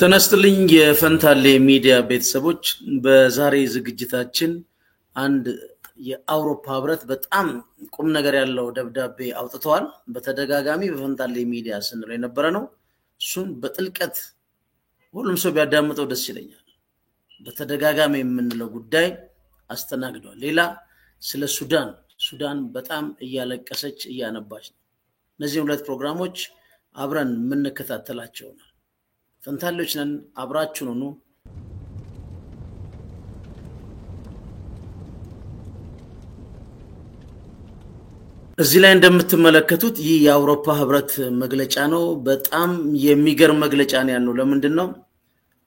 ተነስተልኝ የፈንታሌ ሚዲያ ቤተሰቦች በዛሬ ዝግጅታችን አንድ የአውሮፓ ህብረት በጣም ቁም ነገር ያለው ደብዳቤ አውጥተዋል። በተደጋጋሚ በፈንታሌ ሚዲያ ስንለው የነበረ ነው። እሱን በጥልቀት ሁሉም ሰው ቢያዳምጠው ደስ ይለኛል። በተደጋጋሚ የምንለው ጉዳይ አስተናግዷል። ሌላ ስለ ሱዳን በጣም እያለቀሰች እያነባች ነው። እነዚህ ሁለት ፕሮግራሞች አብረን የምንከታተላቸው ነው። ፈንታሌዎች ነን፣ አብራችሁን ሁኑ። እዚህ ላይ እንደምትመለከቱት ይህ የአውሮፓ ህብረት መግለጫ ነው። በጣም የሚገርም መግለጫ ነው ያለው። ለምንድነው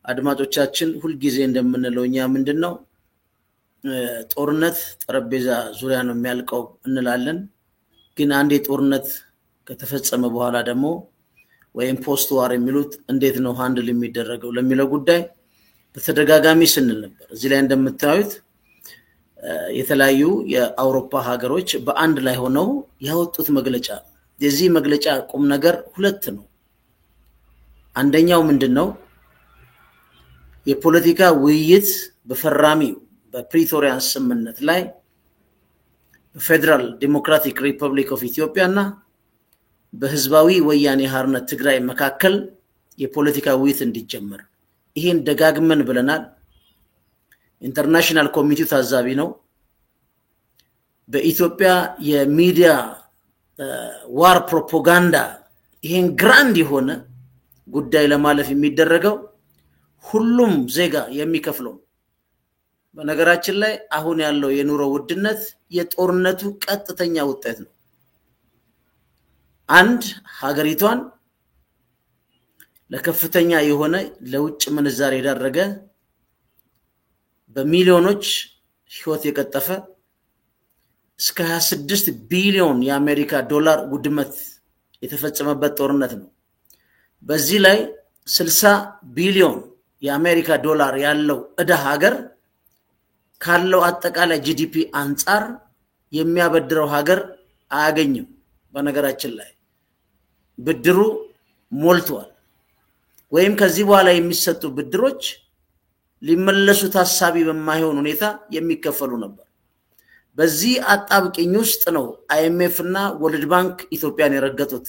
አድማጮቻችን ሁሉ ጊዜ እንደምንለውኛ ምንድነው ጦርነት ጠረጴዛ ዙሪያ ነው የሚያልቀው እንላለን። ግን አንዴ ጦርነት ከተፈጸመ በኋላ ደግሞ ወይም ፖስት ዋር የሚሉት እንዴት ነው ሃንድል የሚደረገው ለሚለው ጉዳይ በተደጋጋሚ ስንል ነበር። እዚህ ላይ እንደምታዩት የተለያዩ የአውሮፓ ሀገሮች በአንድ ላይ ሆነው ያወጡት መግለጫ። የዚህ መግለጫ ቁም ነገር ሁለት ነው። አንደኛው ምንድነው የፖለቲካ ውይይት በፈራሚው በፕሪቶሪያ ስምምነት ላይ በፌደራል ዲሞክራቲክ ሪፐብሊክ ኦፍ ኢትዮጵያና በህዝባዊ ወያኔ ሓርነት ትግራይ መካከል የፖለቲካ ውይይት እንዲጀመር ይሄን ደጋግመን ብለናል። ኢንተርናሽናል ኮሚቴው ታዛቢ ነው። በኢትዮጵያ የሚዲያ ዋር ፕሮፓጋንዳ ይሄን ግራንድ የሆነ ጉዳይ ለማለፍ የሚደረገው ሁሉም ዜጋ የሚከፍለው። በነገራችን ላይ አሁን ያለው የኑሮ ውድነት የጦርነቱ ቀጥተኛ ውጤት ነው። አንድ ሀገሪቷን ለከፍተኛ የሆነ ለውጭ ምንዛሬ ያደረገ በሚሊዮኖች ህይወት የቀጠፈ እስከ 26 ቢሊዮን የአሜሪካ ዶላር ውድመት የተፈጸመበት ጦርነት ነው። በዚህ ላይ 60 ቢሊዮን የአሜሪካ ዶላር ያለው እዳ ሀገር ካለው አጠቃላይ ጂዲፒ አንፃር የሚያበድረው ሀገር አያገኝም። በነገራችን ላይ ብድሩ ሞልቷል። ወይም ከዚህ በኋላ የሚሰጡ ብድሮች ሊመለሱ ታሳቢ በማይሆን ሁኔታ የሚከፈሉ ነበር። በዚህ አጣብቂኝ ውስጥ ነው አይኤምኤፍ እና ወርልድ ባንክ ኢትዮጵያን የረገጡት።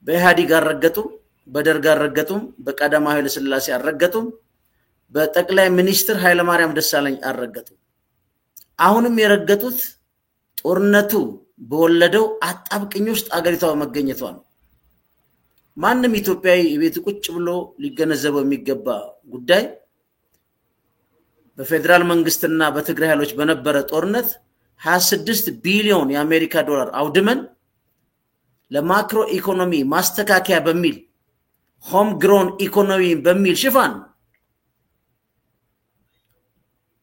በኢህአዴግ አረገጡም፣ በደርግ አረገጡም፣ በቀዳማዊ ኃይለ ሥላሴ አረገጡም፣ በጠቅላይ ሚኒስትር ኃይለ ማርያም ደሳለኝ አረገጡም። አሁንም የረገጡት ጦርነቱ በወለደው አጣብቂኝ ውስጥ አገሪቷ መገኘቷ ነው። ማንንም ኢትዮጵያዊ ቤት ቁጭ ብሎ ሊገነዘበው የሚገባ ጉዳይ በፌደራል መንግስትና በትግራይ ኃይሎች በነበረ ጦርነት 26 ቢሊዮን የአሜሪካ ዶላር አውድመን ለማክሮ ኢኮኖሚ ማስተካከያ በሚል ሆም ግሮን ኢኮኖሚ በሚል ሽፋን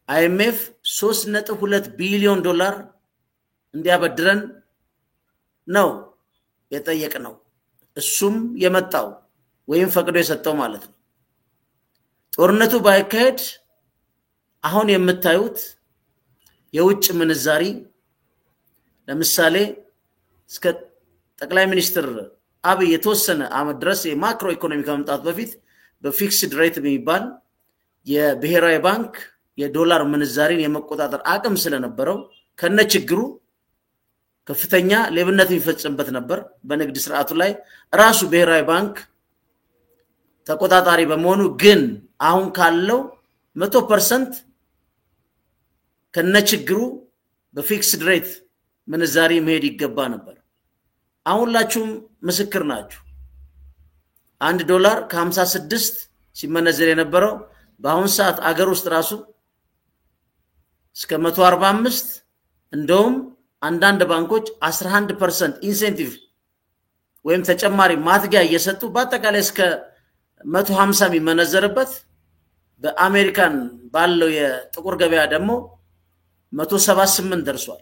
አይኤምኤፍ 3.2 ቢሊዮን ዶላር እንዲያበድረን ነው የጠየቅነው። እሱም የመጣው ወይም ፈቅዶ የሰጠው ማለት ነው። ጦርነቱ ባይካሄድ አሁን የምታዩት የውጭ ምንዛሪ ለምሳሌ እስከ ጠቅላይ ሚኒስትር አብይ የተወሰነ አመት ድረስ የማክሮ ኢኮኖሚ ከመምጣቱ በፊት በፊክስድ ሬት የሚባል የብሔራዊ ባንክ የዶላር ምንዛሪን የመቆጣጠር አቅም ስለነበረው ከነችግሩ ከፍተኛ ሌብነት የሚፈጽምበት ነበር። በንግድ ስርዓቱ ላይ ራሱ ብሔራዊ ባንክ ተቆጣጣሪ በመሆኑ ግን አሁን ካለው 100% ከነችግሩ በፊክስድ ሬት ምንዛሪ መሄድ ይገባ ነበር። አሁን ላችሁም ምስክር ናችሁ። 1 ዶላር ከ56 ሲመነዘር የነበረው በአሁን ሰዓት አገር ውስጥ ራሱ እስከ 145 እንደውም አንዳንድ ባንኮች 11% ኢንሴንቲቭ ወይም ተጨማሪ ማትጊያ እየሰጡ በአጠቃላይ እስከ 150 የሚመነዘርበት በአሜሪካን ባለው የጥቁር ገበያ ደግሞ 178 ደርሷል።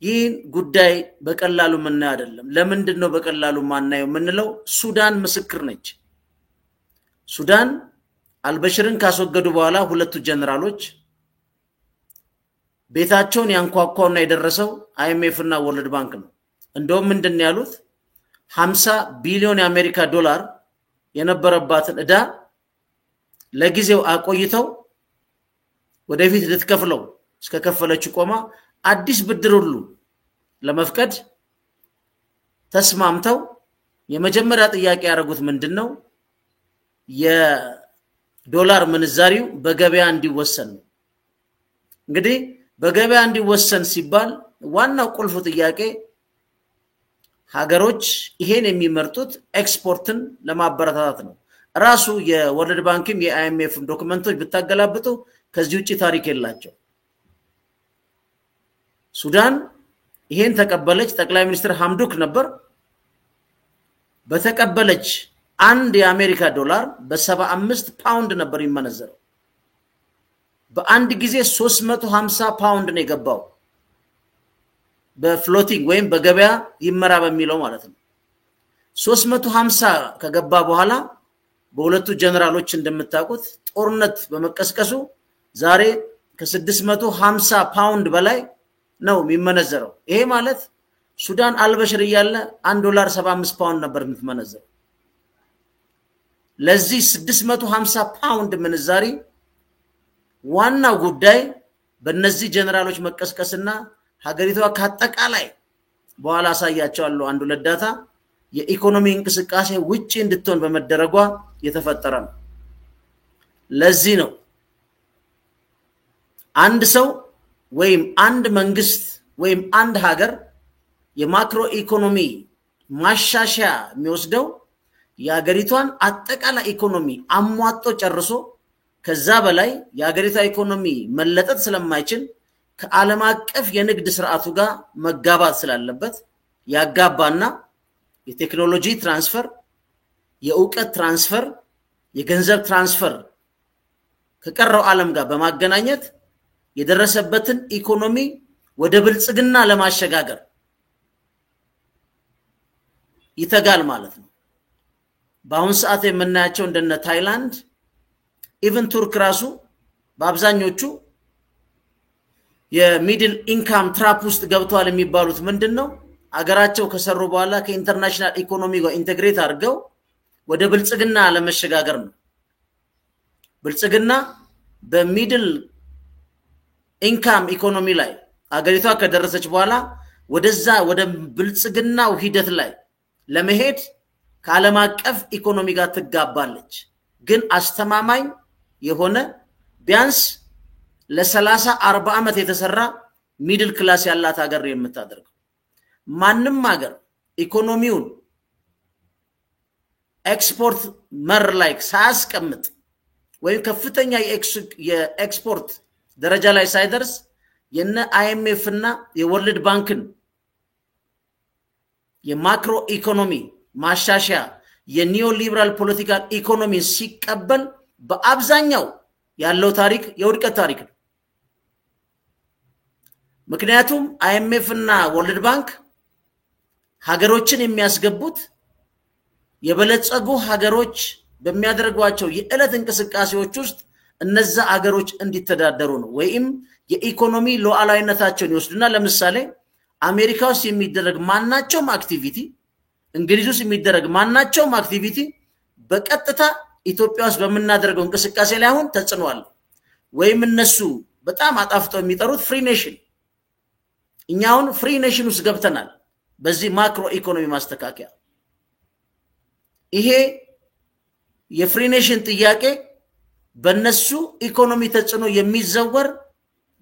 ይህ ጉዳይ በቀላሉ ምን አይደለም። ለምንድነው በቀላሉ ማናየው ምንለው? ሱዳን ምስክር ነች። ሱዳን አልበሽርን ካስወገዱ በኋላ ሁለቱ ጀነራሎች ቤታቸውን ያንኳኳውና የደረሰው አይኤምኤፍ እና ወርልድ ባንክ ነው። እንደውም ምንድነው ያሉት 50 ቢሊዮን የአሜሪካ ዶላር የነበረባትን ዕዳ ለጊዜው አቆይተው ወደፊት ልትከፍለው እስከከፈለች ቆማ አዲስ ብድር ሁሉ ለመፍቀድ ተስማምተው የመጀመሪያ ጥያቄ ያደረጉት ምንድነው የዶላር ምንዛሪው በገበያ እንዲወሰን ነው እንግዲህ በገበያ እንዲወሰን ሲባል ዋናው ቁልፍ ጥያቄ ሀገሮች ይሄን የሚመርጡት ኤክስፖርትን ለማበረታታት ነው ራሱ የወርልድ ባንክም የአይኤምኤፍ ዶክመንቶች ብታገላብጡ ከዚህ ውጪ ታሪክ የላቸው ሱዳን ይሄን ተቀበለች ጠቅላይ ሚኒስትር ሐምዱክ ነበር በተቀበለች አንድ የአሜሪካ ዶላር በ75 ፓውንድ ነበር ይመነዘረው በአንድ ጊዜ 350 ፓውንድ ነው የገባው በፍሎቲንግ ወይም በገበያ ይመራ በሚለው ማለት ነው 350 ከገባ በኋላ በሁለቱ ጀነራሎች እንደምታውቁት ጦርነት በመቀስቀሱ ዛሬ ከ650 ፓውንድ በላይ ነው የሚመነዘረው ይሄ ማለት ሱዳን አልበሽር ያለ $1.75 ፓውንድ ነበር የምትመነዘረው ለዚህ 650 ፓውንድ ምንዛሪ ዋናው ጉዳይ በእነዚህ ጀነራሎች መቀስቀስና ሀገሪቷ ካጠቃላይ በኋላ አሳያቸዋለሁ አንዱ ለዳታ የኢኮኖሚ እንቅስቃሴ ውጪ እንድትሆን በመደረጓ የተፈጠረ ነው ለዚህ ነው አንድ ሰው ወይም አንድ መንግስት ወይም አንድ ሀገር የማክሮ ኢኮኖሚ ማሻሻያ የሚወስደው የሀገሪቷን አጠቃላይ ኢኮኖሚ አሟጦ ጨርሶ ከዛ በላይ የሀገሪቷ ኢኮኖሚ መለጠጥ ስለማይችል ከዓለም አቀፍ የንግድ ስርዓቱ ጋር መጋባት ስላለበት ያጋባና የቴክኖሎጂ ትራንስፈር የእውቀት ትራንስፈር የገንዘብ ትራንስፈር ከቀረው ዓለም ጋር በማገናኘት የደረሰበትን ኢኮኖሚ ወደ ብልጽግና ለማሸጋገር ይተጋል ማለት ነው በአሁን ሰዓት የምናያቸው እንደነ ታይላንድ ኢቨን ቱርክ ራሱ በአብዛኞቹ የሚድል ኢንካም ትራፕ ውስጥ ገብቷል የሚባሉት ምንድነው አገራቸው ከሰሩ በኋላ ከኢንተርናሽናል ኢኮኖሚ ጋር ኢንተግሬት አድርገው ወደ ብልጽግና ለመሸጋገር ነው ብልጽግና በሚድል ኢንካም ኢኮኖሚ ላይ አገሪቷ ከደረሰች በኋላ ወደዛ ወደ ብልጽግናው ሂደት ላይ ለመሄድ ከዓለም አቀፍ ኢኮኖሚ ጋር ትጋባለች ግን አስተማማኝ የሆነ ቢያንስ ለ30 40 አመት የተሰራ ሚድል ክላስ ያላት ሀገር የምታደርገው ማንንም ሀገር ኢኮኖሚውን ኤክስፖርት መር ላይ ሳያስቀምጥ ወይ ከፍተኛ የኤክስፖርት ደረጃ ላይ ሳይደርስ የነ አይኤምኤፍ እና የወርልድ ባንክን የማክሮ ኢኮኖሚ ማሻሻያ የኒዮ ሊበራል ፖለቲካል ኢኮኖሚ ሲቀበል በአብዛኛው ያለው ታሪክ የውድቀት ታሪክ ነው ምክንያቱም አይኤምኤፍ እና ወርልድ ባንክ ሀገሮችን የሚያስገቡት የበለጸጉ ሀገሮች በሚያደርጓቸው የዕለት እንቅስቃሴዎች ውስጥ እነዛ ሀገሮች እንዲተዳደሩ ነው ወይም የኢኮኖሚ ሉዓላዊነታቸውን ይወስዱና ለምሳሌ አሜሪካ ውስጥ የሚደረግ ማናቸውም አክቲቪቲ እንግሊዝ ውስጥ የሚደረግ ማናቸውም አክቲቪቲ በቀጥታ ኢትዮጵያ ውስጥ በመናደርገው እንቅስቃሴ ላይ አሁን ተጽኗል ወይም እነሱ በጣም አጣፍጠው የሚጠሩት ፍሪ ኔሽን እኛውን ፍሪ ኔሽን ውስጥ ገብተናል በዚህ ማክሮ ኢኮኖሚ ማስተካከያ ይሄ የፍሪ ኔሽን ጥያቄ በእነሱ ኢኮኖሚ ተጽኖ የሚዘወር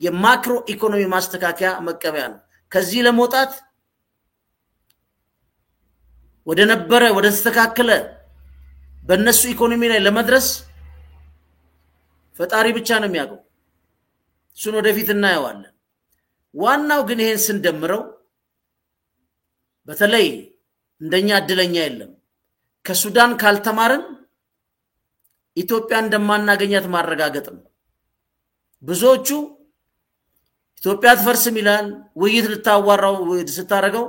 የማክሮ ኢኮኖሚ ማስተካከያ መቀበያ ነው ከዚህ ለመውጣት ወደ ተስተካከለ በእነሱ ኢኮኖሚ ላይ ለመድረስ ፈጣሪ ብቻ ነው የሚያውቀው እሱን ወደፊት እናየዋለን ዋናው ግን ይሄን ስንደምረው በተለይ እንደኛ እድለኛ የለም ከሱዳን ካልተማረን ኢትዮጵያ እንደማናገኛት ማረጋገጥ ነው ብዙዎቹ ኢትዮጵያ ትፈርስም ይላል ውይይት ልታዋራው ስታረገው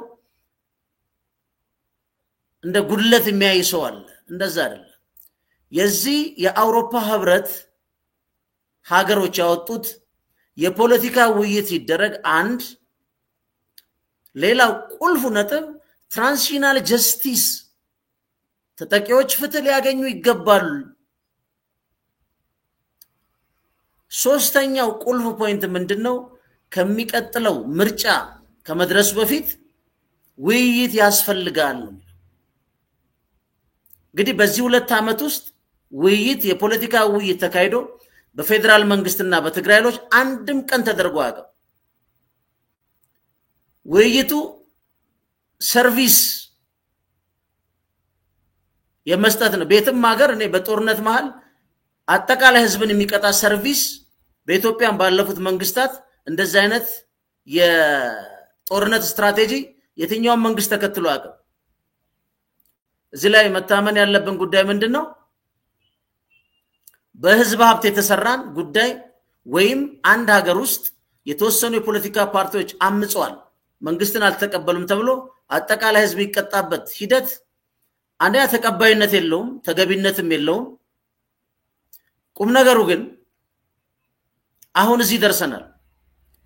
እንደ ጉድለት የሚያይ ሰው አለ እንደዛ አይደለም የዚህ የአውሮፓ ህብረት ሀገሮች ያወጡት የፖለቲካ ውይይት ይደረግ አንድ ሌላው ቁልፉ ነጥብ ትራንዚሽናል ጀስቲስ ተጠቂዎች ፍትህ ሊያገኙ ይገባል። ሶስተኛው ቁልፍ ፖይንት ምንድነው? ከሚቀጥለው ምርጫ ከመድረሱ በፊት ውይይት ያስፈልጋል። እንግዲህ በዚህ 2 ዓመት ውስጥ ውይይት የፖለቲካ ውይይት ተካሂዶ በፌደራል መንግስትና በትግራይ ኃይሎች አንድም ቀን ተደርጎ አያውቅም። ውይይቱ ሰርቪስ የመስጠት ነው። ቤትም ሀገር እኔ በጦርነት መሃል አጠቃላይ ህዝብን የሚቀጣ ሰርቪስ በኢትዮጵያም ባለፉት መንግስታት እንደዚህ አይነት የጦርነት ስትራቴጂ የትኛውም መንግስት ተከትሎ አያውቅም። እዚህ ላይ መታመን ያለብን ጉዳይ ምንድነው? በህዝብ ሀብት የተሰራን ጉዳይ ወይም አንድ ሀገር ውስጥ የተወሰኑ የፖለቲካ ፓርቲዎች አምጸዋል መንግስትን አልተቀበሉም ተብሎ አጠቃላይ ህዝብ ይቀጣበት ሂደት አንደኛ ተቀባይነት የለውም፣ ተገቢነትም የለውም። ቁም ነገሩ ግን አሁን እዚህ ደርሰናል።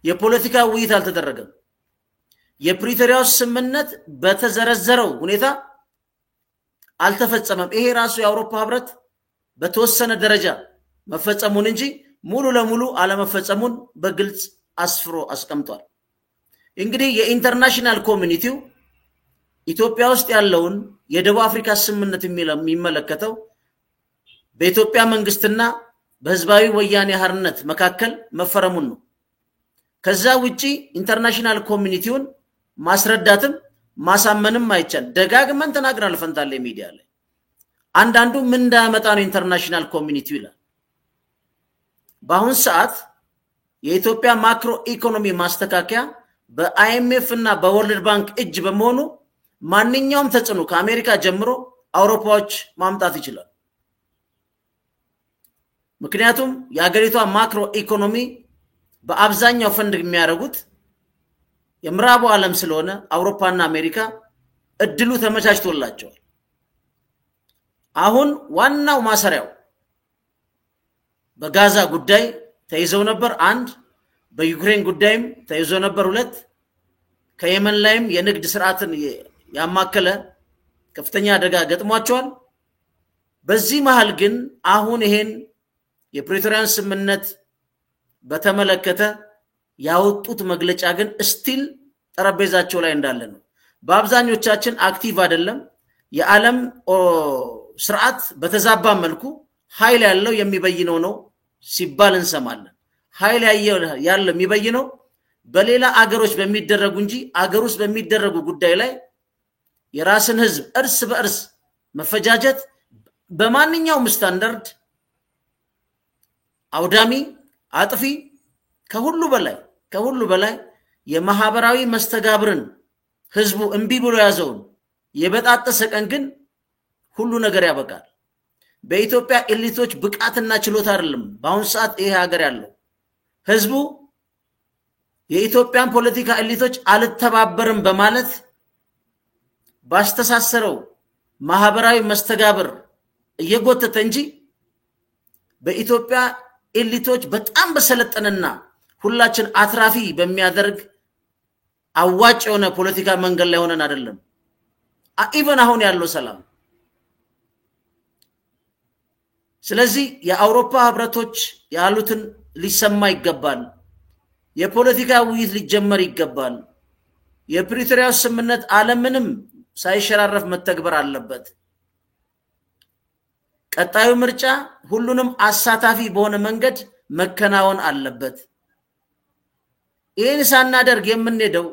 የፖለቲካ ውይይት አልተደረገም። የፕሪቶሪያው ስምምነት በተዘረዘረው ሁኔታ አልተፈጸመም። ይሄ ራሱ የአውሮፓ ህብረት በተወሰነ ደረጃ መፈጸሙን እንጂ ሙሉ ለሙሉ አለመፈጸሙን በግልጽ አስፍሮ አስቀምጧል። እንግዲህ የኢንተርናሽናል ኮሚኒቲው ኢትዮጵያ ውስጥ ያለውን የደቡብ አፍሪካ ስምምነት የሚመለከተው በኢትዮጵያ መንግስትና በህዝባዊ ወያኔ ሓርነት መካከል መፈረሙን ነው። ከዛ ውጪ ኢንተርናሽናል ኮሚኒቲውን ማስረዳትም ማሳመንም አይቻል። ደጋግመን ተናግረናል ፈንታሌ ሚዲያ ላይ። አንዳንዱ ምን እንዳመጣ ነው ኢንተርናሽናል ኮሚኒቲው ይላል። በአሁን ሰዓት የኢትዮጵያ ማክሮ ኢኮኖሚ ማስተካከያ በአይኤምኤፍ እና በወርልድ ባንክ እጅ በመሆኑ ማንኛውም ተጽዕኖ ከአሜሪካ ጀምሮ አውሮፓዎች ማምጣት ይችላል። ምክንያቱም የአገሪቷ ማክሮ ኢኮኖሚ በአብዛኛው ፈንድ የሚያደርጉት የምዕራቡ ዓለም ስለሆነ አውሮፓና አሜሪካ እድሉ ተመቻችቶላቸዋል። አሁን ዋናው ማሰሪያው በጋዛ ጉዳይ ተይዘው ነበር 1፣ በዩክሬን ጉዳይም ተይዘው ነበር 2፣ ከየመን ላይም የንግድ ስርዓትን ያማከለ ከፍተኛ አደጋ ገጥሟቸዋል። በዚህ መሃል ግን አሁን ይሄን የፕሪቶሪያን ስምምነት በተመለከተ ያወጡት መግለጫ ግን ስቲል ጠረጴዛቸው ላይ እንዳለ ነው። በአብዛኞቻችን አክቲቭ አይደለም። የዓለም ስርዓት በተዛባ መልኩ ኃይል ያለው የሚበይነው ነው ሲባል እንሰማለን። ኃይል ያለው የሚበይነው በሌላ አገሮች በሚደረጉ እንጂ አገር ውስጥ በሚደረጉ ጉዳይ ላይ የራስን ህዝብ እርስ በእርስ መፈጃጀት በማንኛውም ስታንዳርድ አውዳሚ አጥፊ ከሁሉ በላይ የማህበራዊ መስተጋብርን ህዝቡ እንቢ ብሎ ያዘውን የበጣጠሰ ቀን ግን ሁሉ ነገር ያበቃል። በኢትዮጵያ ኤሊቶች ብቃትና ችሎታ አይደለም በአሁን ሰዓት ይሄ ሀገር ያለው ህዝቡ የኢትዮጵያን ፖለቲካ ኤሊቶች አልተባበርም በማለት ባስተሳሰረው ማህበራዊ መስተጋብር እየጎተተ እንጂ በኢትዮጵያ ኤሊቶች በጣም በሰለጠነና ሁላችን አትራፊ በሚያደርግ አዋጭ የሆነ ፖለቲካ መንገድ ላይ ሆነን አይደለም ኢቭን አሁን ያለው ሰላም። ስለዚህ የአውሮፓ ህብረቶች ያሉትን ሊሰማ ይገባል። የፖለቲካ ውይይት ሊጀመር ይገባል። የፕሪቶሪያው ስምምነት ዓለምንም ሳይሸራረፍ መተግበር አለበት። ቀጣዩ ምርጫ ሁሉንም አሳታፊ በሆነ መንገድ መከናወን አለበት። ይህን ሳናደርግ የምንሄደው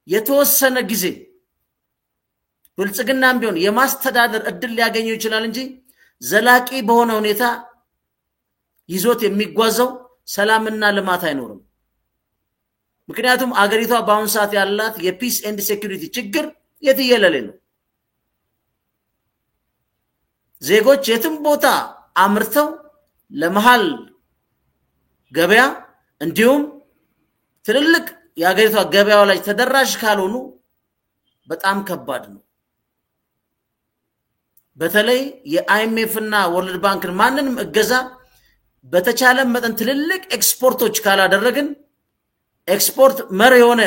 የተወሰነ ጊዜ ብልጽግናም ቢሆን የማስተዳደር እድል ሊያገኘው ይችላል እንጂ ዘላቂ በሆነ ሁኔታ ይዞት የሚጓዘው ሰላምና ልማት አይኖርም። ምክንያቱም አገሪቷ በአሁን ሰዓት ያላት የፒስ ኤንድ ሴኩሪቲ ችግር የትየለሌ ነው። ዜጎች የትም ቦታ አምርተው ለመሃል ገበያ እንዲሁም ትልልቅ የአገሪቷ ገበያው ላይ ተደራሽ ካልሆኑ በጣም ከባድ ነው። በተለይ የአይኤምኤፍ እና ወርልድ ባንክን ማንንም እገዛ በተቻለ መጠን ትልልቅ ኤክስፖርቶች ካላደረግን ኤክስፖርት መር የሆነ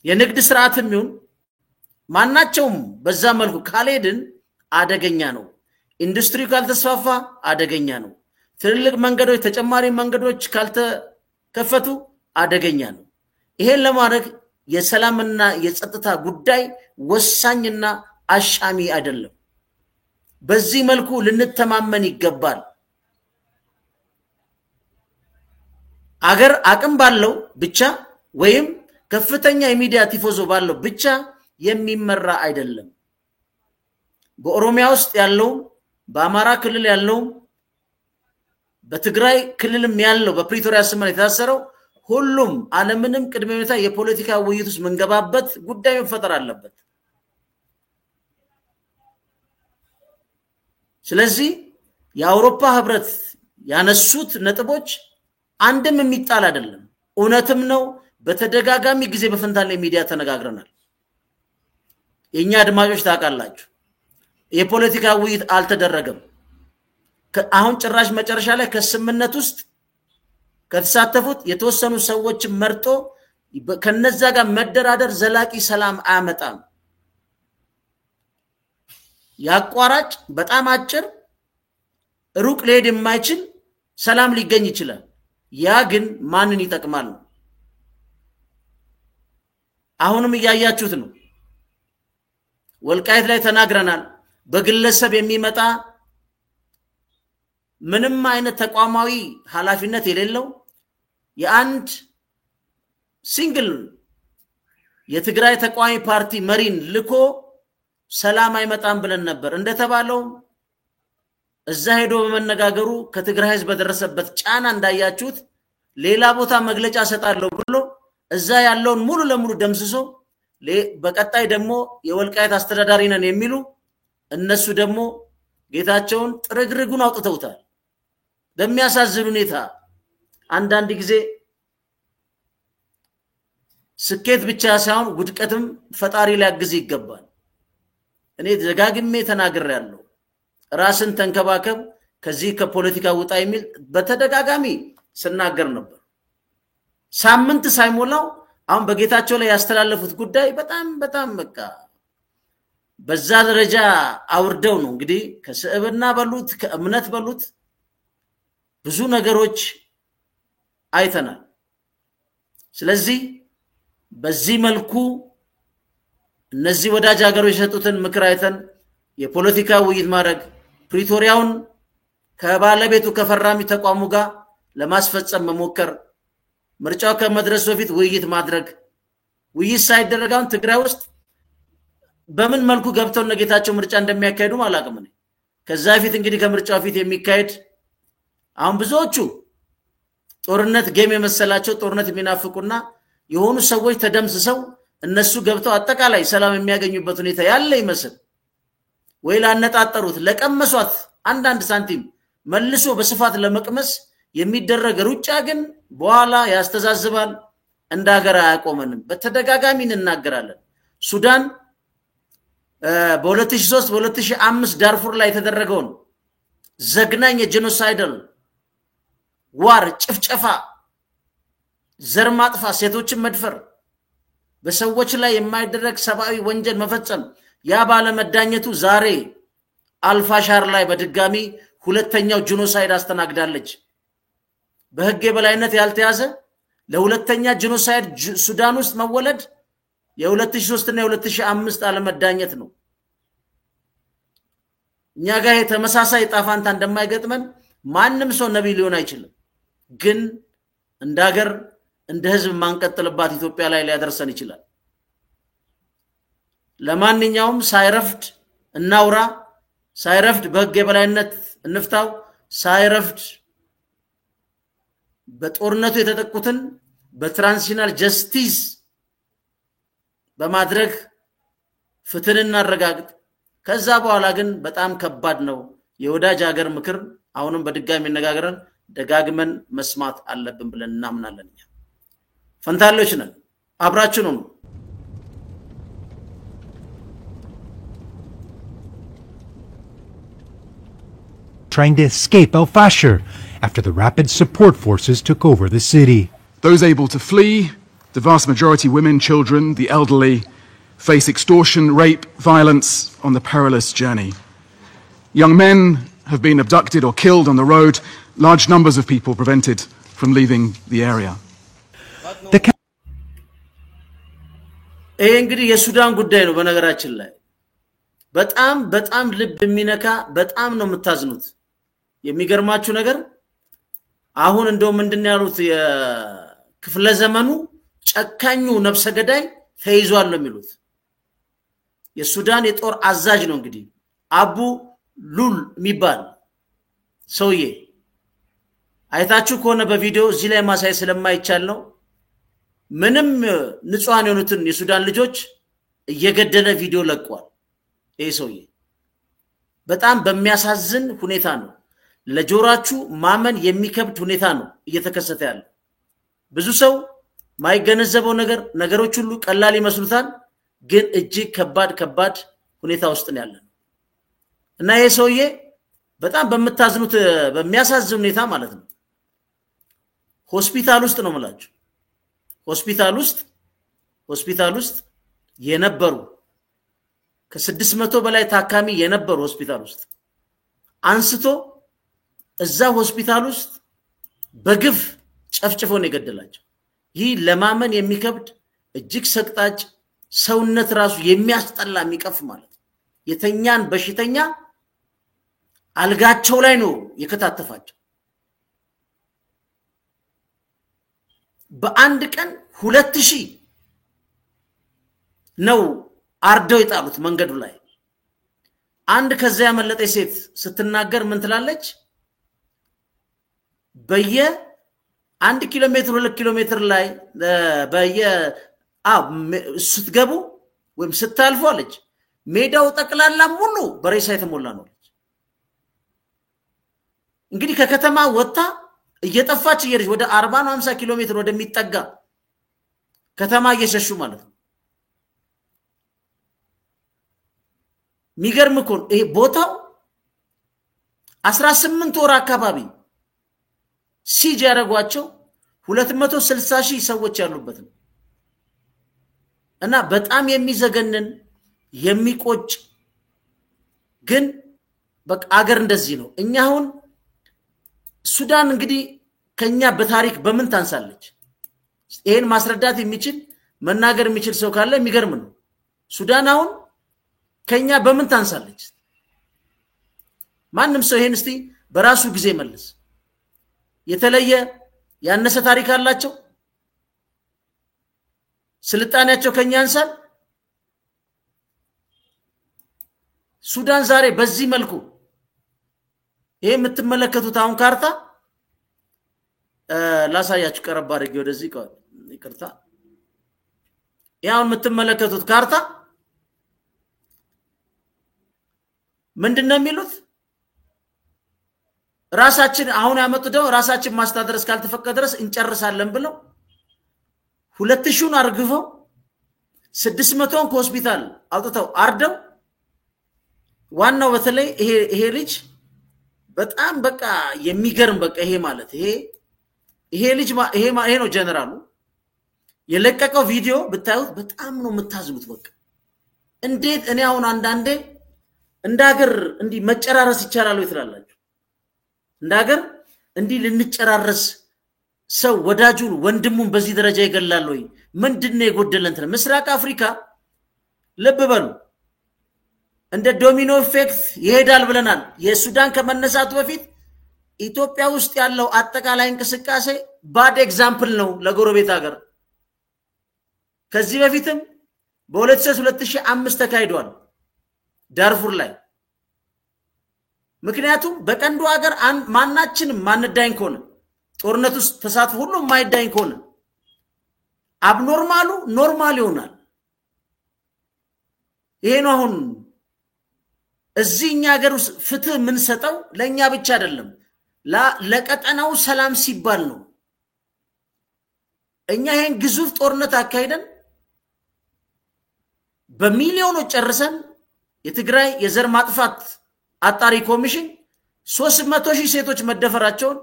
የንግድ ስርዓትም ይሁን ማናቸውም በዛ መልኩ ካልሄድን አደገኛ ነው ኢንዱስትሪው ካልተስፋፋ አደገኛ ነው ትልልቅ መንገዶች ተጨማሪ መንገዶች ካልተከፈቱ አደገኛ ነው ይሄን ለማድረግ የሰላምና የጸጥታ ጉዳይ ወሳኝና አሻሚ አይደለም በዚህ መልኩ ልንተማመን ይገባል አገር አቅም ባለው ብቻ ወይም ከፍተኛ የሚዲያ ቲፎዞ ባለው ብቻ የሚመራ አይደለም በኦሮሚያ ውስጥ ያለው በአማራ ክልል ያለው በትግራይ ክልልም ያለው በፕሪቶሪያ ስምምነት የታሰረው ሁሉም ዓለምንም ቅድመ ሁኔታ የፖለቲካ ውይይት ውስጥ መንገባበት ጉዳይ መፈጠር አለበት ስለዚህ የአውሮፓ ህብረት ያነሱት ነጥቦች አንድም የሚጣል አይደለም እውነትም ነው በተደጋጋሚ ጊዜ በፈንታሌ ሚዲያ ተነጋግረናል የኛ አድማጮች ታውቃላችሁ የፖለቲካ ውይይት አልተደረገም አሁን ጭራሽ መጨረሻ ላይ ከስምምነት ውስጥ ከተሳተፉት የተወሰኑ ሰዎች መርጦ ከነዛ ጋር መደራደር ዘላቂ ሰላም አያመጣም ያቋራጭ በጣም አጭር ሩቅ ሊሄድ የማይችል ሰላም ሊገኝ ይችላል ያ ግን ማንን ይጠቅማል አሁንም ያያችሁት ነው ወልቃይት ላይ ተናግረናል በግለሰብ የሚመጣ ምንም አይነት ተቋማዊ ኃላፊነት የሌለው የአንድ ሲንግል የትግራይ ተቋሚ ፓርቲ መሪን ልኮ ሰላም አይመጣም ብለን ነበር እንደተባለው እዛ ሄዶ በመነጋገሩ ከትግራይ ህዝብ በደረሰበት ጫና እንዳያችሁት ሌላ ቦታ መግለጫ ሰጣለው ብሎ እዛ ያለውን ሙሉ ለሙሉ ደምስሶ በቀጣይ ደግሞ የወልቃይት አስተዳዳሪ ነን የሚሉ እነሱ ደግሞ ጌታቸውን ጥርግርጉን አውጥተውታል በሚያሳዝን ሁኔታ አንዳንድ ጊዜ ስኬት ብቻ ሳይሆን ውድቀትም ፈጣሪ ሊያግዝ ይገባል እኔ ደጋግሜ ተናግሬያለሁ ራስን ተንከባከብ ከዚህ ከፖለቲካ ውጣ የሚል በተደጋጋሚ ስናገር ነበር ሳምንት ሳይሞላው አሁን በጌታቸው ላይ ያስተላለፉት ጉዳይ በጣም በቃ በዛ ደረጃ አውርደው ነው እንግዲህ ከስዕብና በሉት ከእምነት በሉት ብዙ ነገሮች አይተናል ስለዚህ በዚህ መልኩ እነዚህ ወዳጅ ሀገሮች የሰጡትን ምክር አይተን የፖለቲካ ውይይት ማድረግ ፕሪቶሪያውን ከባለቤቱ ከፈራሚ ተቋሙ ጋር ለማስፈጸም መሞከር ምርጫው ከመድረሱ በፊት ውይይት ማድረግ ውይይት ሳይደረጋውን ትግራይ ውስጥ በምን መልኩ ገብተው ነገታቸው ምርጫ እንደሚያካሂዱ ማላቀም ነው ከዛ ፊት እንግዲህ ከምርጫው ፊት የሚካሄድ አሁን ብዙዎቹ ጦርነት ጌም የመሰላቸው ጦርነት የሚናፍቁና የሆኑ ሰዎች ተደምስሰው እነሱ ገብተው አጠቃላይ ሰላም የሚያገኙበት ሁኔታ ያለ ይመስል ወይ ላነጣጠሩት ለቀመሷት አንዳንድ ሳንቲም መልሶ በስፋት ለመቅመስ የሚደረግ ሩጫ ግን በኋላ ያስተዛዝባል እንዳገራ ያቆመንም በተደጋጋሚ እንናገራለን ሱዳን በ2003 በ2005 ዳርፉር ላይ ተደረገውን ዘግናኝ የጄኖሳይደል ዋር ጭፍጨፋ ዘር ማጥፋት ሴቶችን መድፈር በሰዎች ላይ የማይደረግ ሰብአዊ ወንጀል መፈጸም ያ ባለ መዳኘቱ ዛሬ አልፋሻር ላይ በድጋሚ ሁለተኛው ጄኖሳይድ አስተናግዳለች በህግ የበላይነት ያልተያዘ ለሁለተኛ ጄኖሳይድ ሱዳን ውስጥ መወለድ የ2003 እና የ2005 አለመዳኘት ነው እኛ ጋር የተመሳሳይ ጣፋንታ እንደማይገጥመን ማንንም ሰው ነብይ ሊሆን አይችልም ግን እንዳገር እንደ ህዝብ ማንቀጥልባት ኢትዮጵያ ላይ ሊያደርሰን ይችላል ለማንኛውም ሳይረፍድ እናውራ ሳይረፍድ በህግ የበላይነት እንፍታው ሳይረፍድ በጦርነቱ የተጠቁትን በትራንዚሽናል ጀስቲስ በማድረግ ፍትህን እናረጋግጥ ከዛ በኋላ ግን በጣም ከባድ ነው የወዳጅ ሀገር ምክር አሁንም በድጋሚ እንነጋገረን ደጋግመን መስማት አለብን ብለን እናምናለን ፈንታሎች ነን አብራችሁ ነው trying to escape El Fasher after the rapid support forces took over the city. Those able to flee The vast majority, women, children, the elderly, face extortion, rape, violence on the perilous journey. Young men have been abducted or killed on the road, large numbers of people prevented from leaving the area. እንግዲህ የሱዳን ጉዳይ ነው በነገራችን ላይ በጣም ልብ የሚነካ በጣም ነው የምታዝኑት የሚገርማችሁ ነገር አሁን እንደው ምንድነው ያሉት የክፍለ ዘመኑ ጨካኙ ነፍሰ ገዳይ ተይዟል ነው የሚሉት የሱዳን የጦር አዛዥ ነው እንግዲህ አቡ ሉል የሚባል ሰውዬ አይታችሁ ከሆነ በቪዲዮ እዚህ ላይ ማሳይ ስለማይቻል ነው ምንም ንጹሃን የሆኑትን የሱዳን ልጆች እየገደለ ቪዲዮ ለቋል ይሄ ሰውዬ በጣም በሚያሳዝን ሁኔታ ነው ለጆራችሁ ማመን የሚከብድ ሁኔታ ነው እየተከሰተ ያለው ብዙ ሰው ማይገነዘበው ነገሮች ሁሉ ቀላል ይመስሉታል ግን እጅግ ከባድ ሁኔታ ውስጥ ነው ያለው እና ይሄ ሰውዬ በጣም በመታዝኑት በሚያሳዝን ሁኔታ ማለት ነው ሆስፒታል ውስጥ ነው ማለት ሆስፒታል ውስጥ የነበሩ ከ600 በላይ ታካሚ የነበሩ ሆስፒታል ውስጥ አንስቶ እዛ ሆስፒታል ውስጥ በግፍ ጨፍጭፎ ነው የገደላቸው ይህ ለማመን የሚከብድ እጅግ ሰቅጣጭ ሰውነት ራሱ የሚያስጠላ የሚቀፍ ማለት የተኛን በሽተኛ አልጋቸው ላይ ነው የከታተፋቸው በአንድ ቀን 2000 ነው አርደው ይጣሉት መንገዱ ላይ አንድ ከዛ ያመለጠ ሴት ስትናገር ምን ትላለች በየ 1 ኪሎ ሜትር 2 ኪሎ ሜትር ላይ በየ ስትገቡ ወይም ስታልፉ አለች ሜዳው ጠቅላላ ሙሉ በሬሳ የተሞላ ነው እንግዲህ ከከተማ ወጣ እየጠፋች እየሄደች ወደ 40 ነው 50 ኪሎ ሜትር ወደሚጠጋ ከተማ እየሸሹ ማለት ነው ሚገርም እኮ ይሄ ቦታው 18 ወር አካባቢ ሲጅ ያረጓቸው 260,000 ሰዎች ያሉበት ነው እና በጣም የሚዘገነን የሚቆጭ ግን በቃ አገር እንደዚህ ነው እኛ አሁን ሱዳን እንግዲህ ከኛ በታሪክ በምን ታንሳለች ይሄን ማስረዳት የሚችል መናገር የሚችል ሰው ካለ የሚገርም ነው ሱዳን አሁን ከኛ በምን ታንሳለች ማንንም ሰው ይሄን እስቲ በራሱ ጊዜ መልስ የተለየ ያነሰ ታሪክ አላቸው ስልጣኔያቸው ከኛ አንሳል ሱዳን ዛሬ በዚህ መልኩ ይሄ የምትመለከቱት አሁን ካርታ ላሳያችሁ ቀረብ አድርጌ ወደዚህ ይቅርታ ያው የምትመለከቱት ካርታ ምንድነው የሚሉት ራሳችን አሁን ያመጡደው ራሳችን ማስተዳደር እስካልተፈቀደ ድረስ እንጨርሳለን ብለው 2000 አርግፈው 600ን ከሆስፒታል አውጥተው አርደው ዋናው በተለይ ይሄ ልጅ በጣም በቃ የሚገርም በቃ ይሄ ማለት ይሄ ልጅ ይሄ ነው ጀነራሉ የለቀቀው ቪዲዮ ብታዩት በጣም ነው የምታዝኑት በቃ እንዴት እኔ አሁን አንዳንዴ እንዳገር እንዲ መጨራረስ ይቻላል ወይ ትላላችሁ እንዳገር እንዲ ልንጨራረስ ሰው ወዳጁን ወንድሙን በዚህ ደረጃ ይገላል ወይ ምንድነው የጎደለን ተነ ምስራቅ አፍሪካ ልብ በሉ እንደ ዶሚኖ ኢፌክት ይሄዳል ብለናል የሱዳን ከመነሳቱ በፊት ኢትዮጵያ ውስጥ ያለው አጠቃላይ እንቅስቃሴ ባድ ኤግዛምፕል ነው ለጎረቤት ሀገር ከዚህ በፊትም በ2005 ተካሂዷል ዳርፉር ላይ ምክንያቱም በቀንዱ ሀገር ማናችንም ማንዳኝ ከሆነ ጦርነት ውስጥ ተሳትፎ ሁሉ ማይዳኝ ከሆነ አብኖርማሉ ኖርማል ይሆናል ይሄ ነው አሁን እዚህኛ ሀገር ውስጥ ፍትህ ምን ሰጠው ለኛ ብቻ አይደለም ለቀጠናው ሰላም ሲባል ነው እኛ ይሄን ግዙፍ ጦርነት አካሂደን በሚሊዮኖች ጨርሰን የትግራይ የዘር ማጥፋት አጣሪ ኮሚሽን 300,000 ሴቶች መደፈራቸውን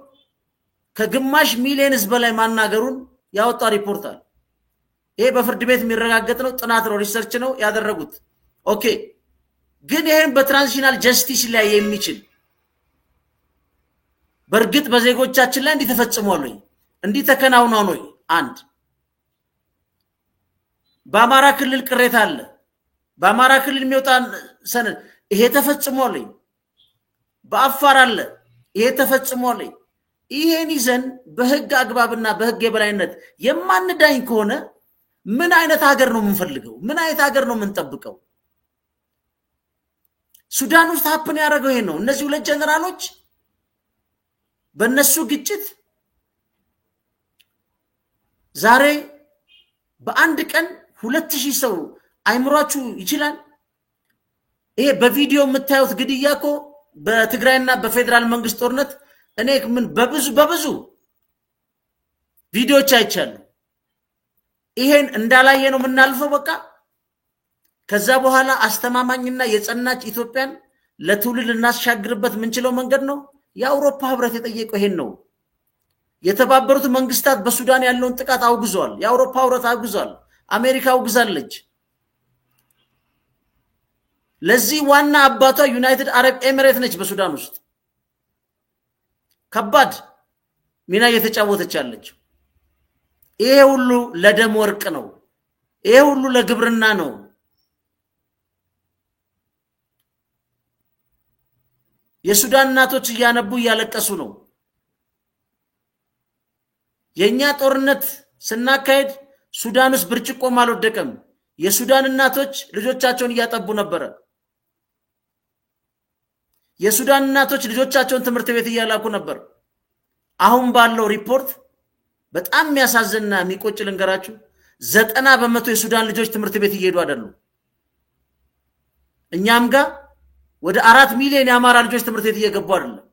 ከግማሽ ሚሊዮን ህዝብ በላይ ማናገሩን ያወጣ ሪፖርት አለ ይሄ በፍርድ ቤት የሚረጋገጥ ነው ጥናት ነው ሪሰርች ነው ያደረጉት ኦኬ ግን ይሄን በትራንዚሽናል ጀስቲስ ላይ የሚችል በርግጥ በዜጎቻችን ላይ እንዲተፈጽሟል ወይ እንዲተከናውናው ነው አንድ በአማራ ክልል ቅሬታ አለ በአማራ ክልል የሚወጣ ሰነድ ይሄ ተፈጽሟል ወይ በአፋር አለ ይሄ ተፈጽሟል ወይ ይሄን ይዘን በህግ አግባብና በህግ የበላይነት የማንዳኝ ከሆነ ምን አይነት ሀገር ነው የምንፈልገው ምን አይነት ሀገር ነው የምንጠብቀው ሱዳን ውስጥ ሀፕን ያደረገው ይሄ ነው እነዚህ ሁለት ጀነራሎች በእነሱ ግጭት ዛሬ በአንድ ቀን 2000 ሰው አይምሯችሁ ይችላል ይሄ በቪዲዮ የምታዩት ግድያኮ በትግራይና በፌደራል መንግስት ጦርነት እኔ ምን በብዙ ቪዲዮዎች አይቻሉ ይሄን እንዳላየ ነው ምናልፈው በቃ ከዛ በኋላ አስተማማኝና የጸናች ኢትዮጵያን ለትውልድ እናስሻግርበት ምንችለው መንገድ ነው የአውሮፓ ህብረት የጠየቀው ይሄን ነው የተባበሩት መንግስታት በሱዳን ያለውን ጥቃት አውግዟል የአውሮፓ ህብረት አውግዟል አሜሪካ አውግዛለች ለዚህ ዋና አባቷ ዩናይትድ አረብ ኤሚሬት ነች በሱዳን ውስጥ ከባድ ሚና እየተጫወተች ያለች ይሄ ሁሉ ለደም ወርቅ ነው ይሄ ሁሉ ለግብርና ነው የሱዳን እናቶች ያነቡ ያለቀሱ ነው የኛ ጦርነት ስናካሄድ ሱዳንስ ብርጭቆ ማልወደቀም የሱዳን እናቶች ልጆቻቸውን ያጠቡ ነበር የሱዳን እናቶች ልጆቻቸውን ትምህርት ቤት ያላኩ ነበር አሁን ባለው ሪፖርት በጣም የሚያሳዝንና የሚቆጭ ልንገራችሁ 90% የሱዳን ልጆች ትምህርት ቤት እየሄዱ አይደሉ እኛም ጋር ወደ 4 ሚሊዮን የአማራ ልጆች ትምህርት ቤት እየገቡ አይደለም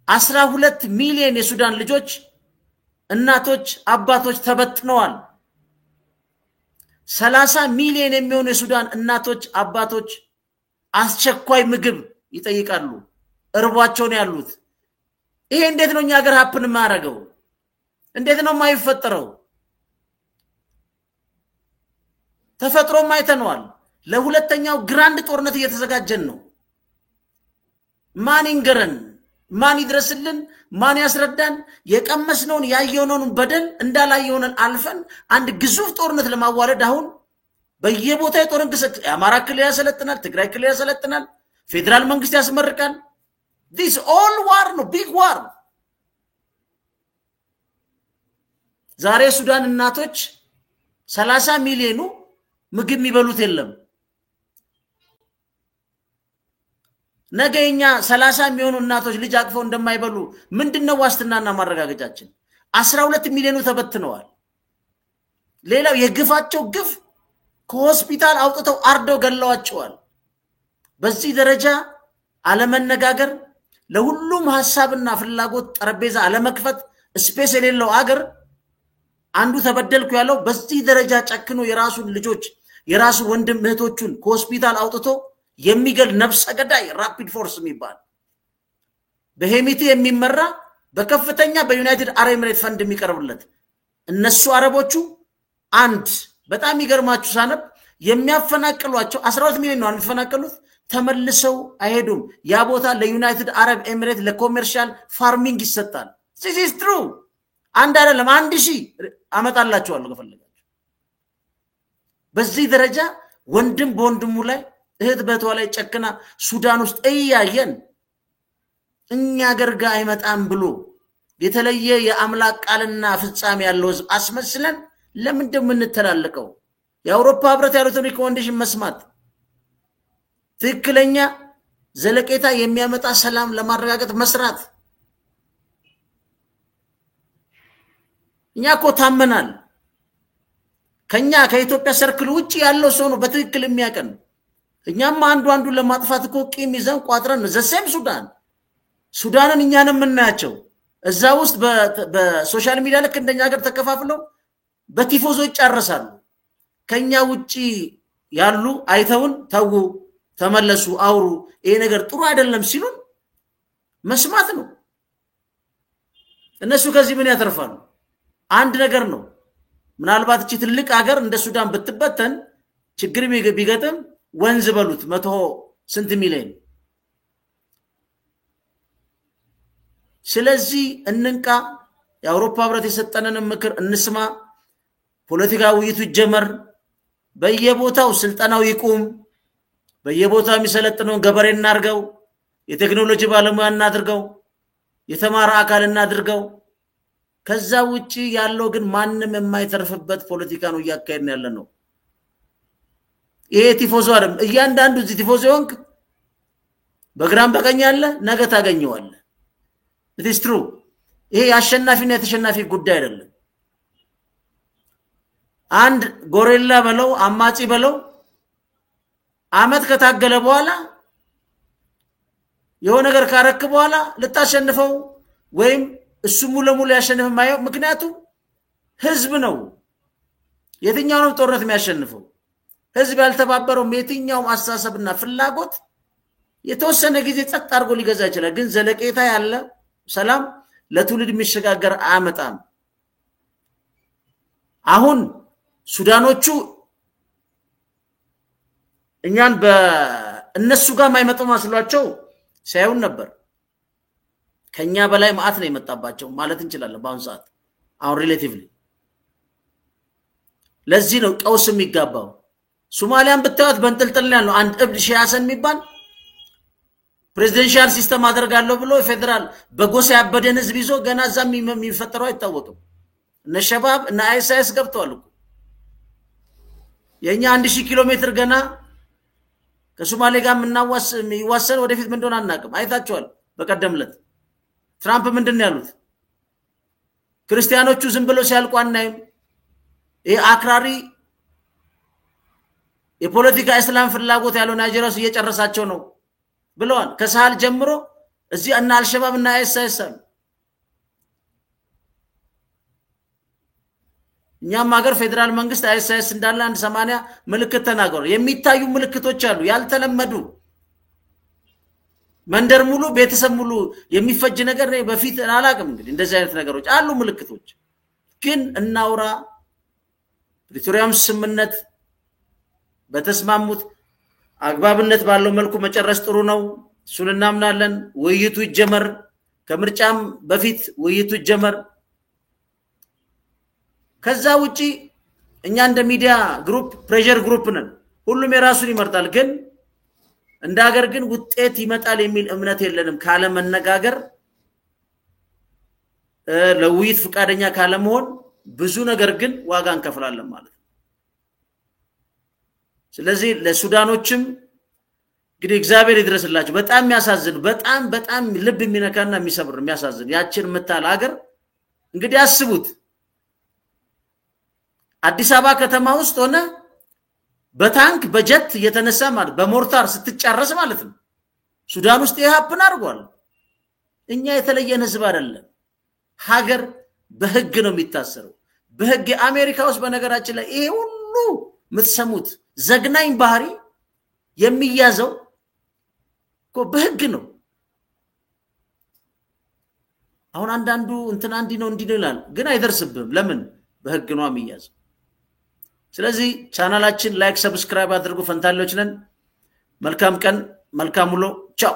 12 ሚሊዮን የሱዳን ልጆች እናቶች አባቶች ተበትነዋል 30 ሚሊዮን የሚሆኑ የሱዳን እናቶች አባቶች አስቸኳይ ምግብ ይጠይቃሉ እርቧቸው ነው ያሉት ይሄ እንዴት ነው እኛ ሀገር ሀፕን ማረገው እንዴት ነው ማይፈጠረው ተፈጥሮ ማይተነዋል ለሁለተኛው ግራንድ ጦርነት እየተዘጋጀን ነው ማን ይንገረን ማን ይድረስልን ማን ያስረዳን የቀመስነውን ያየነውን በደል እንዳላየውን አልፈን አንድ ግዙፍ ጦርነት ለማዋለድ አሁን በየቦታው የጦር እንቅስቃሴ አማራ ክልል ያሰለጥናል ትግራይ ክልል ያሰለጥናል ፌደራል መንግስት ያስመርቃል this all war no big war ዛሬ ሱዳን እናቶች 30 ሚሊዮኑ ምግብ የሚበሉት የለም ነገኛ 30 ሚሊዮኑ እናቶች ልጅ አቅፈው እንደማይበሉ ምንድነው ዋስትናና ማረጋገጫችን 12 ሚሊዮኑ ተበትነዋል ሌላው የግፋቸው ግፍ ከሆስፒታል አውጥተው አርደው ገለዋቸዋል በዚህ ደረጃ አለመነጋገር ለሁሉም ሐሳብና ፍላጎት ጠረጴዛ አለመክፈት ስፔስ የሌለው አገር አንዱ ተበደልኩ ያለው በዚህ ደረጃ ጨክኖ የራሱን ልጆች የራሱ ወንድም እህቶቹን ከሆስፒታል አውጥቶ የሚገል ነፍሰ ገዳይ ራፒድ ፎርስ የሚባል በሄሚቲ የሚመራ በከፍተኛ በዩናይትድ አረብ ኤሚሬት ፈንድ የሚቀርብለት እነሱ አረቦቹ አንድ በጣም ይገርማችሁ ሳነብ የሚያፈናቅሏቸው 12 ሚሊዮን ነው የሚፈናቀሉት ተመልሰው አይሄዱም ያ ቦታ ለዩናይትድ አረብ ኤሚሬት ለኮመርሻል ፋርሚንግ ይሰጣል this is true አንድ አይደለም 1000 አመጣላችኋለሁ ከፈለጋችሁ በዚህ ደረጃ ወንድም በወንድሙ ላይ እህት በቷ ላይ ጨክና ሱዳን ውስጥ እያየን እኛ ገርጋ አይመጣም ብሎ የተለየ የአምላክ ቃልና ፍጻሜ ያለው አስመስለን ለምን እንደምንተላለቀው የአውሮፓ ህብረት ያሉትን ሪኮመንዴሽን መስማት ትክክለኛ ዘለቄታ የሚያመጣ ሰላም ለማረጋገጥ መስራት እኛ እኮ ታመናል ከኛ ከኢትዮጵያ ሰርክል ውጪ ያለው ሰው ነው በትክክል የሚያቀን እኛም አንዱ ለማጥፋት እኮ ቂም ይዘን ቋጥረን ዘሴም ሱዳንን እኛንም እናያቸው እዛ ውስጥ በሶሻል ሚዲያ ልክ እንደኛ ሀገር ተከፋፍለው በቲፎዞ ይጫረሳሉ ከኛ ውጪ ያሉ አይተውን ተው ተመለሱ አውሩ ይሄ ነገር ጥሩ አይደለም ሲሉን መስማት ነው እነሱ ከዚህ ምን ያተርፋሉ? አንድ ነገር ነው። ምናልባት እቺ ትልቅ ሀገር እንደ ሱዳን ብትበተን ችግር ቢገጥም ወንዝ በሉት 100 ስንት ሚሊዮን። ስለዚህ እንንቃ። የአውሮፓ ህብረት የሰጠነን ምክር እንስማ። ፖለቲካዊ ውይይቱ ይጀመር። በየቦታው ስልጠናው ይቁም። በየቦታው የሚሰለጥነው ገበሬ እናርገው፣ የቴክኖሎጂ ባለሙያ እናድርገው፣ የተማረ አካል እናድርገው። ከዛ ውጪ ያለው ግን ማንንም የማይተርፍበት ፖለቲካ ነው እያካሄድን ያለነው። ይሄ ቲፎዞ አይደለም። እያንዳንዱ እዚህ ቲፎዞ ሆንክ በግራም በቀኝ ያለ ነገ ታገኘዋለህ። it is true። ይሄ ያሸናፊና የተሸናፊ ጉዳይ አይደለም። አንድ ጎሬላ በለው አማጺ በለው አመት ከታገለ በኋላ የሆነ ነገር ካረክ በኋላ ልታሸንፈው ወይም እሱ ሙሉ ሙሉ ያሸንፍ ማየው። ምክንያቱም ህዝብ ነው የትኛውንም ጦርነት የሚያሸንፈው። ህዝብ ያልተባበረው የትኛውም አስተሳሰብና ፍላጎት የተወሰነ ጊዜ ጸጥ አድርጎ ሊገዛ ይችላል። ግን ዘለቄታ ያለ ሰላም ለትውልድ የሚሸጋገር አያመጣም። አሁን ሱዳኖቹ እኛን በእነሱ ጋር ማይመጡ መስሏቸው ሳይሆን ነበር። ከኛ በላይ ማአት ነው የመጣባቸው ማለት እንችላለን በአሁን ሰዓት። አሁን ሪሌቲቭሊ ለዚህ ነው ቀውስ የሚጋባው። ሶማሊያን ብታዩት በእንጥልጥል ያለው አንድ እብድ ሺያሰን የሚባል ፕሬዚደንሻል ሲስተም አደርጋለሁ ብሎ ፌደራል በጎሳ ያበደን ህዝብ ይዞ ገና እዛም የሚፈጠረው አይታወቅም። እነ ሸባብ እና አይኤስአይኤስ ገብተዋል እኮ። የኛ 1000 ኪሎ ሜትር ገና ከሶማሌ ጋር ይዋሰን ወደፊት ምን እንደሆነ አናውቅም። አይታችኋል በቀደምለት ትራምፕ ምንድነው ያሉት? ክርስቲያኖቹ ዝም ብለው ሲያልቁ አናይም። ይሄ አክራሪ የፖለቲካ እስላም ፍላጎት ያለው ናይጄሪያ ውስጥ እየጨረሳቸው ነው ብለዋል። ከሳህል ጀምሮ እዚህ እና አልሸባብ እና አይኤስአይኤስ አሉ። እኛም ሀገር ፌደራል መንግስት አይኤስአይኤስ እንዳለ 180 ምልክት ተናገሩ። የሚታዩ ምልክቶች አሉ ያልተለመዱ። መንደር ሙሉ ቤተሰብ ሙሉ የሚፈጅ ነገር ነው። በፊት አላቅም እንግዲህ እንደዚህ አይነት ነገሮች አሉ ምልክቶች። ግን እናውራ። ፕሪቶሪያም ስምምነት በተስማሙት አግባብነት ባለው መልኩ መጨረስ ጥሩ ነው። እሱን እናምናለን። ውይይቱ ይጀመር። ከምርጫም በፊት ውይይቱ ይጀመር። ከዛ ውጪ እኛ እንደ ሚዲያ ግሩፕ ፕሬሸር ግሩፕ ነን። ሁሉም የራሱን ይመርጣል። ግን እንደ ሀገር ግን ውጤት ይመጣል የሚል እምነት የለንም። ካለ መነጋገር ለውይይት ፍቃደኛ ካለ መሆን ብዙ ነገር ግን ዋጋ እንከፍላለን ማለት ነው። ስለዚህ ለሱዳኖችም እንግዲህ እግዚአብሔር ይድረስላችሁ። በጣም የሚያሳዝን በጣም ልብ የሚነካና የሚሰብር የሚያሳዝን ያችን መታል ሀገር እንግዲህ አስቡት። አዲስ አበባ ከተማ ውስጥ ሆነ በታንክ በጀት እየተነሳ ማለት በሞርታር ስትጨረስ ማለት ነው። ሱዳን ውስጥ ይሃፕን አድርጓል። እኛ የተለየን ህዝብ አይደለም። ሀገር በህግ ነው የሚታሰረው። በህግ አሜሪካ ውስጥ በነገራችን ላይ ይሄ ሁሉ የምትሰሙት ዘግናኝ ባህሪ የሚያዘው እኮ በህግ ነው። አሁን አንዳንዱ እንትና እንዲህ ነው ይላል፣ ግን አይደርስብም። ለምን? በህግ ነው የሚያዘው። ስለዚህ ቻናላችን ላይክ ሰብስክራይብ አድርጉ። ፈንታሌዎች ነን። መልካም ቀን፣ መልካም ውሎ። ቻው።